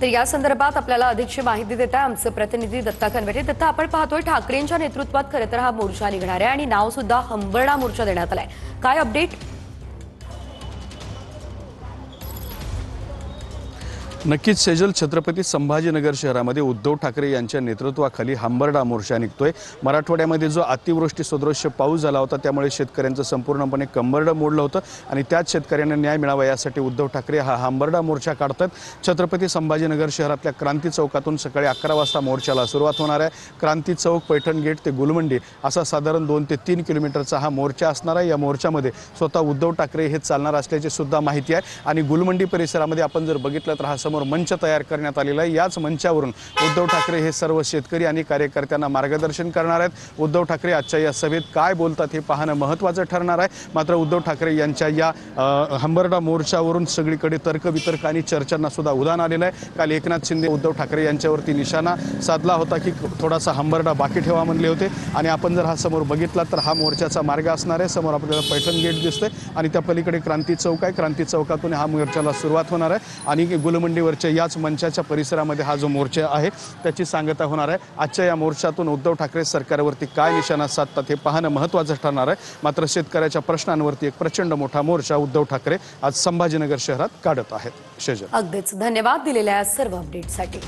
तर या संदर्भात आपल्याला अधिकची माहिती देत आहे आमचे प्रतिनिधी दत्ता खनवटे। दत्ता, आपण पाहतोय ठाकरेंच्या नेतृत्वात खरं तर हा मोर्चा निघणार आहे आणि नाव सुद्धा हंबरडा मोर्चा देण्यात आलाय। काय अपडेट? नक्कीच सेजल, छत्रपती संभाजीनगर शहरामध्ये उद्धव ठाकरे यांच्या नेतृत्वाखाली हंबरडा मोर्चा निघतोय। मराठवाड्यामध्ये जो अतिवृष्टी सदृश्य पाऊस झाला होता त्यामुळे शेतकऱ्यांचं संपूर्णपणे कंबरडं मोडलं होतं आणि त्याच शेतकऱ्यांना न्याय मिळावा यासाठी उद्धव ठाकरे हा हंबरडा मोर्चा काढतात। छत्रपती संभाजीनगर शहरातल्या क्रांती चौकातून सकाळी 11 वाजता मोर्चाला सुरुवात होणार आहे। क्रांती चौक, पैठण गेट ते गुलमंडी असा साधारण 2 ते 3 किलोमीटरचा हा मोर्चा असणार आहे। या मोर्चामध्ये स्वतः उद्धव ठाकरे हे चालणार असल्याची सुद्धा माहिती आहे आणि गुलमंडी परिसरामध्ये आपण जर बघितलं तर हा समोर मंच तयार करण्यात आलेला आहे। याच मंचावरून उद्धव ठाकरे हे सर्व शेतकरी आणि कार्यकर्त्यांना मार्गदर्शन करणार आहेत। उद्धव ठाकरे आजच्या या सभेत काय बोलतात हे पाहणं महत्त्वाचं ठरणार आहे। मात्र उद्धव ठाकरे यांच्या या हंबरडा मोर्चावरून सगळीकडे तर्कवितर्क आणि चर्चांना सुद्धा उधाण आलेलं आहे। काल एकनाथ शिंदे उद्धव ठाकरे यांच्यावरती निशाणा साधला होता की थोडासा हंबरडा बाकी ठेवा म्हणले होते आणि आपण जर हा समोर बघितला तर हा मोर्चाचा मार्ग असणार आहे। समोर आपल्याला पैठण गेट दिसतंय आणि त्या पलीकडे क्रांती चौक आहे। क्रांती चौकातून हा मोर्चाला सुरुवात होणार आहे आणि गुलमंडीवरच्या याच मंचाच्या परिसरामध्ये हा जो मोर्चा आहे त्याची सांगता होणार आहे। आजच्या या मोर्चातून उद्धव ठाकरे सरकारवरती काय निशाणा साधतात हे पाहणं महत्त्वाचं ठरणार आहे। मात्र शेतकऱ्याच्या प्रश्नांवरती एक प्रचंड मोठा मोर्चा उद्धव ठाकरे आज संभाजीनगर शहरात काढत आहेत। शेजल, अगदीच धन्यवाद दिलेल्या सर्व अपडेटसाठी।